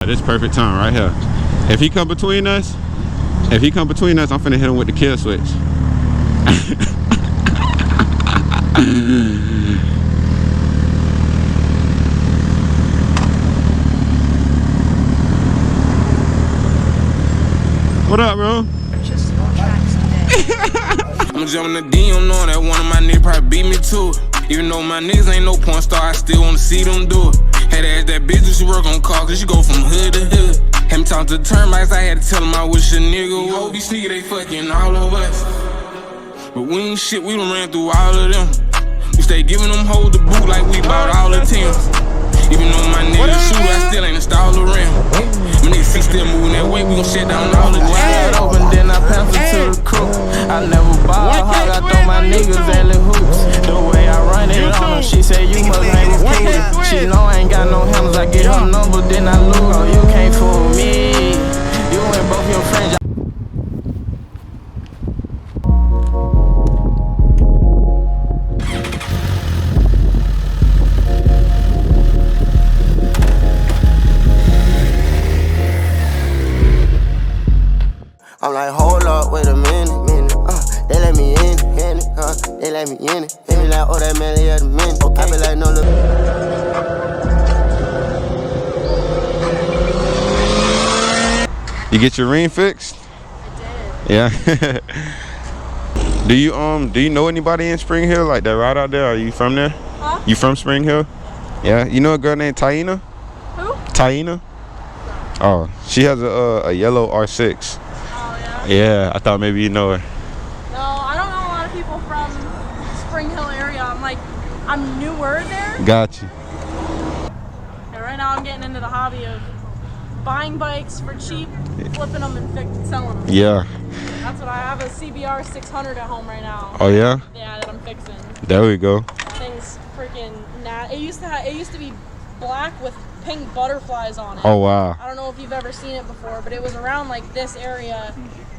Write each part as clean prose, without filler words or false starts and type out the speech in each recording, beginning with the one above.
this perfect time right here. If he come between us, I'm finna hit him with the kill switch. What up, bro? Just no tracks today. I'm jumping the DM knowing that one of my niggas probably beat me to it. Even though my niggas ain't no porn star, I still wanna see them do it. Had to ask that bitch if she work on call, cause she go from hood to hood. Had me talk to the termites, I had to tell them I wish a nigga would. Hope these niggas, they fucking all of us. But we ain't shit, we done ran through all of them. We stay giving them hoes the boot like we bought all the teams. Even though my niggas shoot, I still ain't installed the rim. My niggas see still moving that way, we gon' shut down all the wide open, then I pass it to the crew. I never ball hard, I throw my niggas alley hoops. The way I run it on her, she said you must hang with Peter. She know I ain't got no handles, I get her number, then I lose. Oh, you can't fool me. You and both your friends. I'm like, hold up, wait a minute. They let me in it, they let me in it. They be like, oh, that man, they at a minute. Okay. I be like, no, look. You get your ring fixed? I did. Yeah. Do you know anybody in Spring Hill like that right out there? Are you from there? Huh? You from Spring Hill? Yeah. You know a girl named Taina? Who? Taina? Oh, she has a yellow R6. Oh, yeah? Yeah, I thought maybe you know her. No, I don't know a lot of people from Spring Hill area. I'm newer there. Got you. And right now I'm getting into the hobby of buying bikes for cheap, flipping them and selling them. Yeah. That's what I have, a CBR 600 at home right now. Oh yeah? Yeah, that I'm fixing. There we go. Thing's freaking it used to be black with pink butterflies on it. Oh wow. I don't know if you've ever seen it before, but it was around like this area,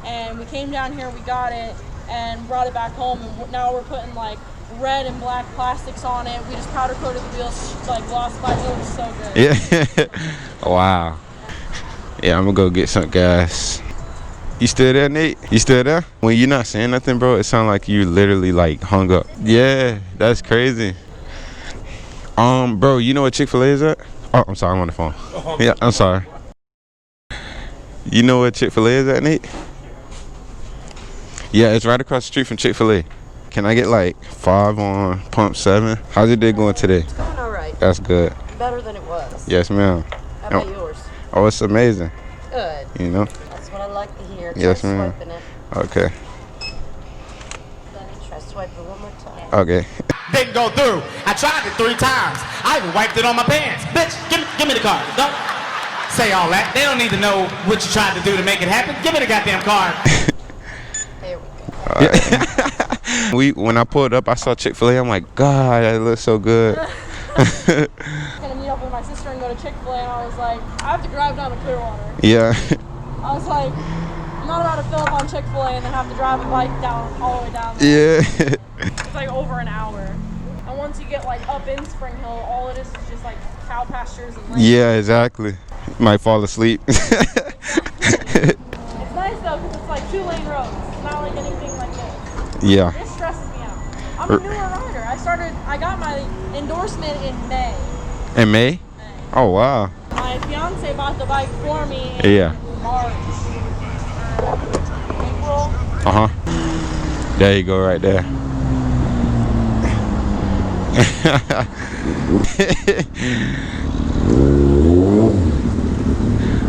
and we came down here, we got it, and brought it back home, and now we're putting like red and black plastics on it. We just powder coated the wheels, like gloss by. It looks so good. Yeah. Wow. Yeah, I'm gonna go get some gas. You still there, Nate? You still there? When you're not saying nothing, bro, it sounds like you literally like hung up. Yeah, that's crazy. Bro, you know what Chick-fil-A is at? Oh, I'm sorry, I'm on the phone. Yeah, I'm sorry. You know what Chick-fil-A is at, Nate? Yeah, it's right across the street from Chick-fil-A. Can I get like 5 on pump 7? How's your day going today? It's going all right. That's good. Better than it was. Yes, ma'am. How about yours? Oh, it's amazing. Good. You know? That's what I like to hear. Yes, Try ma'am. swiping it. Okay. Then try swiping one more time. Okay. Didn't go through. I tried it 3 times. I even wiped it on my pants. Bitch, give me the card. Don't say all that. They don't need to know what you tried to do to make it happen. Give me the goddamn card. There we go. When I pulled up, I saw Chick-fil-A. I'm like, God, that looks so good. I'm gonna meet up with my sister and go to Chick-fil-A, and I was like, I have to drive down to Clearwater. Yeah. I was like, I'm not about to fill up on Chick-fil-A and then have to drive a bike down all the way down there. Yeah. It's like over an hour. And once you get like up in Spring Hill, all it is just like cow pastures and land. Yeah, exactly. You might fall asleep. It's nice though, because it's like 2-lane roads. It's not like anything like this. Yeah. This stresses me out. I'm a newer rider. I got my endorsement in May. In May? Oh, wow. My fiance bought the bike for me in March. April. Uh-huh. There you go right there.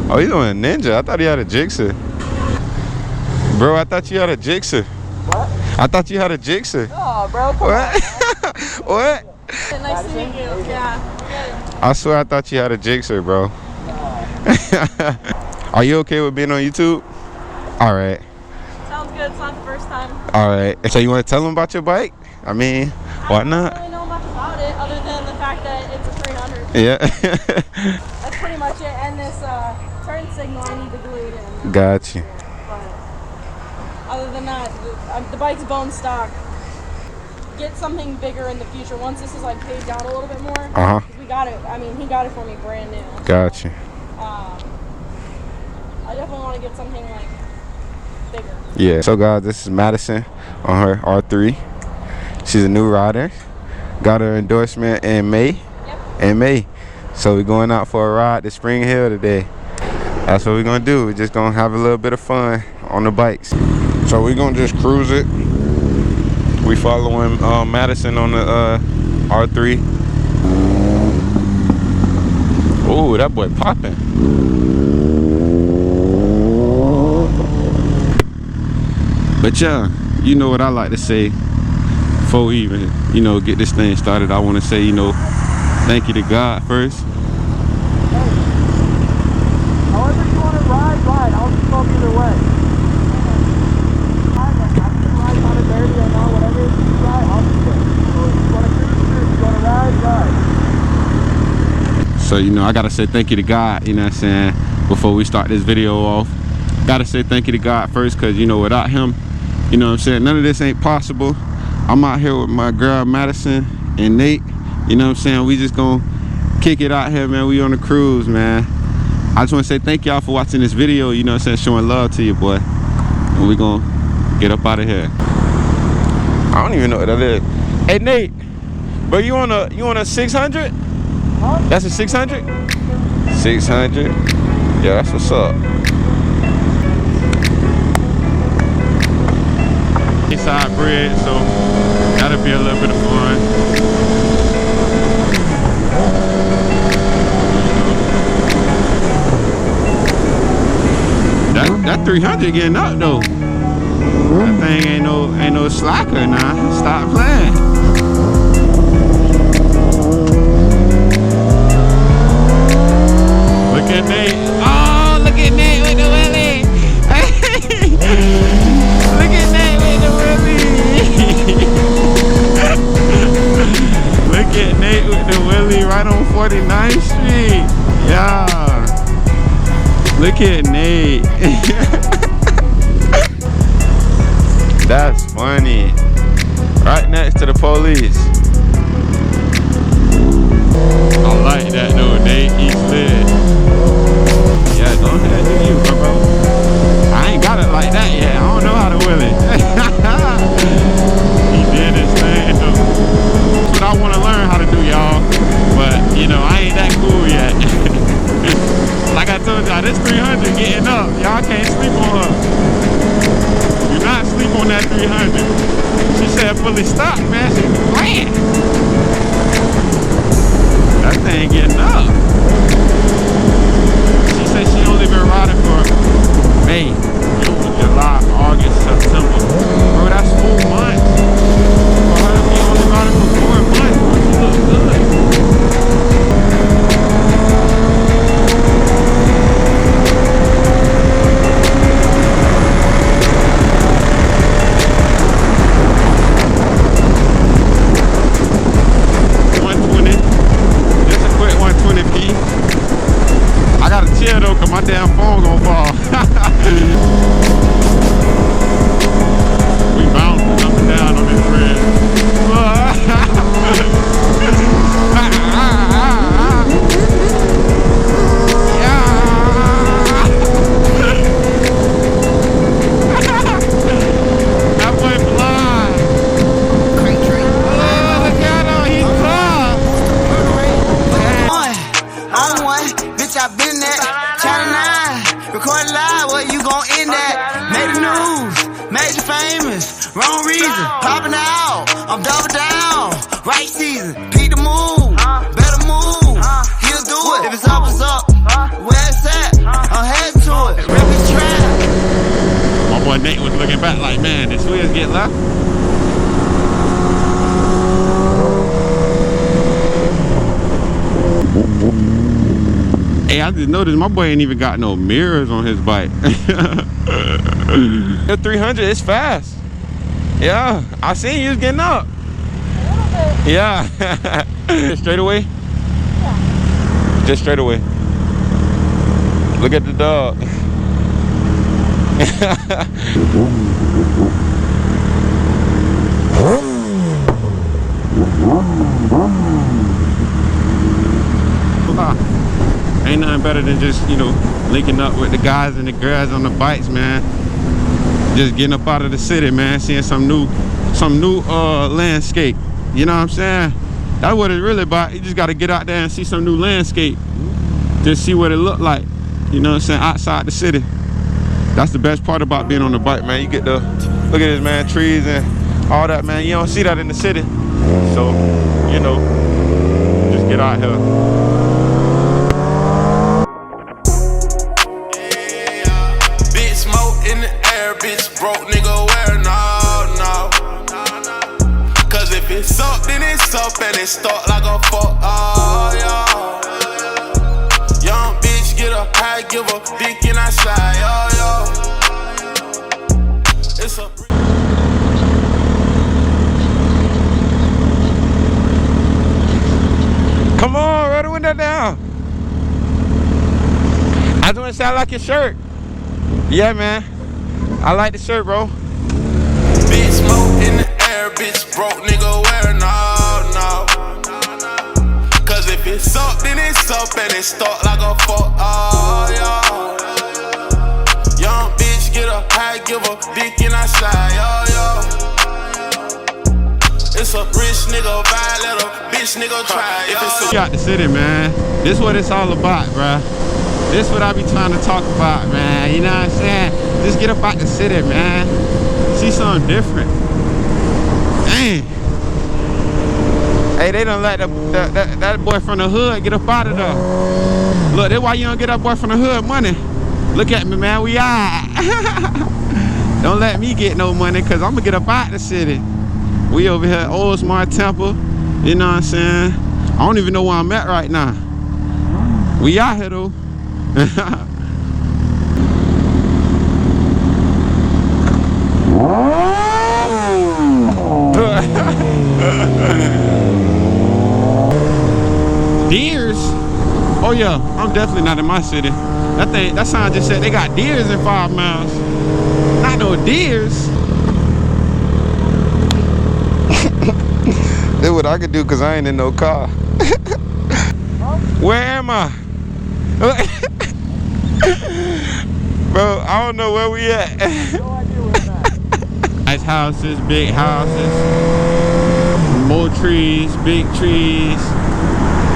Oh, he's doing a Ninja. I thought he had a Gsxr. Bro, I thought you had a Gsxr. What? I thought you had a Gsxr. Oh, bro, come What? What? Nice to meet you. Yeah. I swear I thought you had a Gsxr, bro. Are you okay with being on YouTube? All right. Sounds good. It's not the first time. All right. So you want to tell them about your bike? I mean, why not? I don't really know much about it other than the fact that it's a 300. Yeah. That's pretty much it. And this turn signal I need to glue it in. Got you. But other than that, the bike's bone stock. Get something bigger in the future once this is like paid down a little bit more. Uh-huh. We got it. I mean, he got it for me brand new. Got you. want to get something like bigger. Yeah. So guys, this is Madison on her R3. She's a new rider. Got her endorsement in May. Yep. In May. So we're going out for a ride to Spring Hill today. That's what we're gonna do. We're just gonna have a little bit of fun on the bikes. So we're gonna just cruise it. We following Madison on the R3. Oh, that boy popping. But yeah, you know what I like to say before we even, get this thing started. I want to say, thank you to God first. However you want to ride. I'll just go either way. I can ride on a dirty or not, whatever you ride, I'll just go. So if you want to cruise, if you want to ride. So, I got to say thank you to God, you know what I'm saying, before we start this video off. Got to say thank you to God first, because, without him, you know what I'm saying, none of this ain't possible. I'm out here with my girl Madison and Nate. You know what I'm saying? We just gonna kick it out here, man. We on the cruise, man. I just want to say thank y'all for watching this video, you know what I'm saying, showing love to you, boy. And we gonna get up out of here. I don't even know what that is. Hey, Nate, bro, you on a 600? Huh? That's a 600? 600? Yeah, that's what's up. Side bridge, so that'll be a little bit of fun. That 300 getting up though. That thing ain't no slacker now. Stop playing. Look at Nate. Oh, look at Nate with the willy. Look at Nate with the willy. Look at Nate with the willy right on 49th Street. Yeah. Look at Nate. That's funny. Right next to the police. I like that though, Nate. He's lit. Yeah, go ahead, do you, bro. I ain't got it like that yet. I don't know how to will it. He did his thing though. That's what I want to learn how to do, y'all. But, I ain't that cool yet. Like I told y'all, this 300 getting up. Y'all can't sleep on her. Do not sleep on that 300. She said fully stopped, man. She was playing. That thing getting up. She said she only been riding for May, June, July, August, September. Bro, that's 4 months. For her to be only riding for 4 months, bro, she looks good. Though, cause my damn phone gonna fall. We bouncing up and down on this bridge. That boy blind. Look at him, he's blind. On one, bitch, I been there. China 9, record live, where you gon' end that? Made the news, made you famous. Wrong reason, popping out. I'm double down, right season. Peep the move, better move. He'll do it. If it's up, it's up. Where it's at, I'm heading to it. Rip his track. My boy Nate was looking back like, man, did Swiss get left? Hey, I just noticed my boy ain't even got no mirrors on his bike. The 300 is fast. Yeah, I seen you was getting up. A little bit. Yeah. Straight away? Yeah. Just straight away. Look at the dog. Ain't nothing better than just, you know, linking up with the guys and the girls on the bikes, man. Just getting up out of the city, man, seeing some new landscape. You know what I'm saying? That's what it's really about. You just gotta get out there and see some new landscape. Just see what it look like. You know what I'm saying? Outside the city. That's the best part about being on the bike, man. You get to look at this, man, trees and all that, man. You don't see that in the city. So, you know, just get out here. Bitch smoke in the air, bitch broke nigga where no. Cause if it's up, then it's up and it's stuck like a fuck. Oh yeah. Young bitch get a high, give a dick and I slide. It's a Come on, roll the window down. I just want to say I like your shirt. Yeah, man. I like the shirt, bro. bitch smoke in the air, bitch broke nigga where no. Cause if it's up, then it's up and it's stuck like a fuck. Oh yeah. Young bitch get a high, give a dick and I slide. It's a rich nigga vibe, let a bitch nigga try. You out the city, man. This what it's all about, bruh. This what I be trying to talk about, man. You know what I'm saying? Just get up out the city, man. See something different. Dang. Hey, they done let that boy from the hood get up out of there. Look, that's why you don't get that boy from the hood money. Look at me, man. We alright. Don't let me get no money, cause I'm gonna get up out the city. We over here at Old Smart Temple. You know what I'm saying? I don't even know where I'm at right now. We out here though. Deers? Oh yeah, I'm definitely not in my city. That sign just said they got deers in 5 miles. Not no deers. That's what I could do because I ain't in no car. Where am I? Bro, I don't know where we at. No idea where I'm at. Nice houses, big houses, more trees, big trees.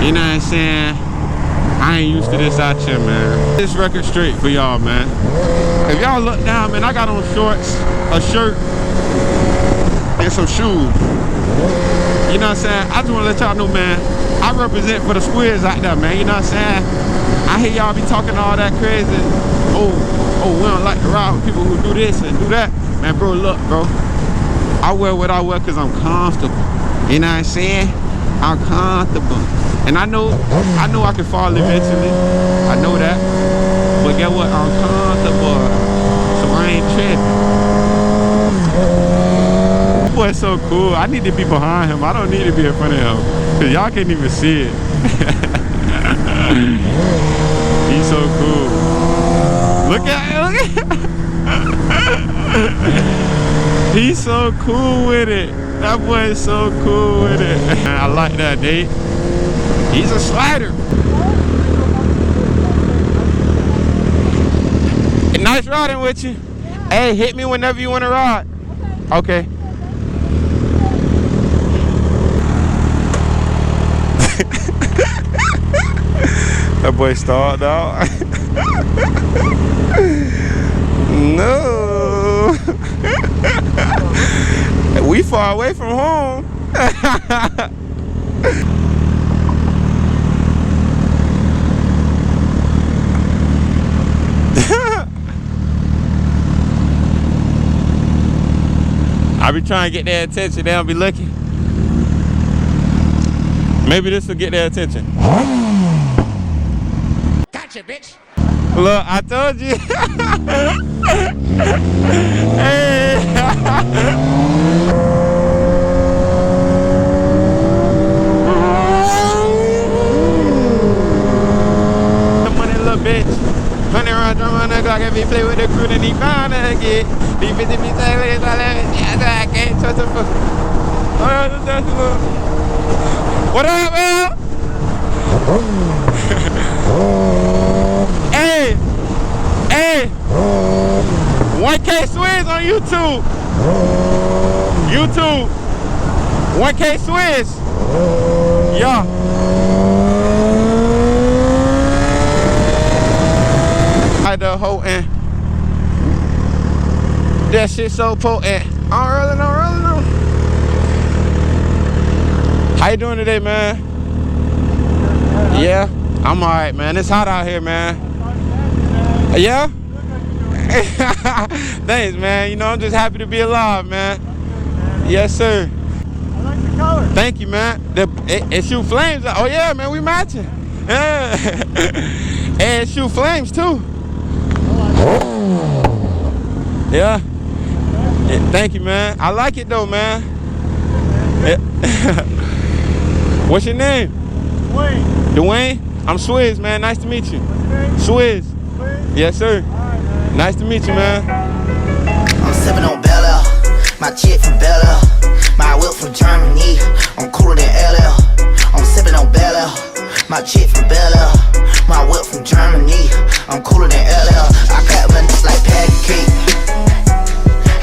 You know what I'm saying? I ain't used to this out here, man. This record straight for y'all, man. If y'all look down, man, I got on shorts, a shirt, and some shoes. You know what I'm saying? I just want to let y'all know, man, I represent for the squids out there, man. You know what I'm saying? I hear y'all be talking all that crazy. Oh, we don't like to ride with people who do this and do that. Man, bro, look, bro. I wear what I wear because I'm comfortable. You know what I'm saying? I'm comfortable. And I know I can fall eventually. I know that. But guess what? I'm comfortable. So I ain't tripping. This boy's so cool. I need to be behind him. I don't need to be in front of him. Because y'all can't even see it. He's so cool. Look at him. He's so cool with it. That boy is so cool with it. I like that, Nate. He's a slider. Nice riding with you. Hey, hit me whenever you want to ride. Okay. That boy stalled out. No. We far away from home. I be trying to get their attention. They don't be looking. Maybe this will get their attention. Gotcha, bitch. Look, I told you. Hey. Money, little bitch. 100 rounds drum on the clock and we play with the crew and he found it again. He 50 feet I can't touch the fuck. What up, man? Hey, hey, 1K Swizz on YouTube. YouTube, 1K Swizz. Yeah. I the whole end. That shit so potent. I'm rolling on. How you doing today, man? Yeah, I'm alright, man. It's hot out here, man. Yeah? Thanks, man. You know, I'm just happy to be alive, man. Yes, sir. I like the color. Thank you, man. It shoot flames. Oh, yeah, man, we matching. Yeah. And it shoot flames, too. Yeah. Yeah. Thank you, man. I like it, though, man. Yeah. What's your name? Dwayne. I'm Swizz, man. Nice to meet you. Swizz. Yes, sir. Nice to meet you, man. I'm sipping on Bella, my chick from Bella, my whip from Germany, I'm cooler than LL. I'm sipping on Bella, my chick from Bella, my whip from Germany,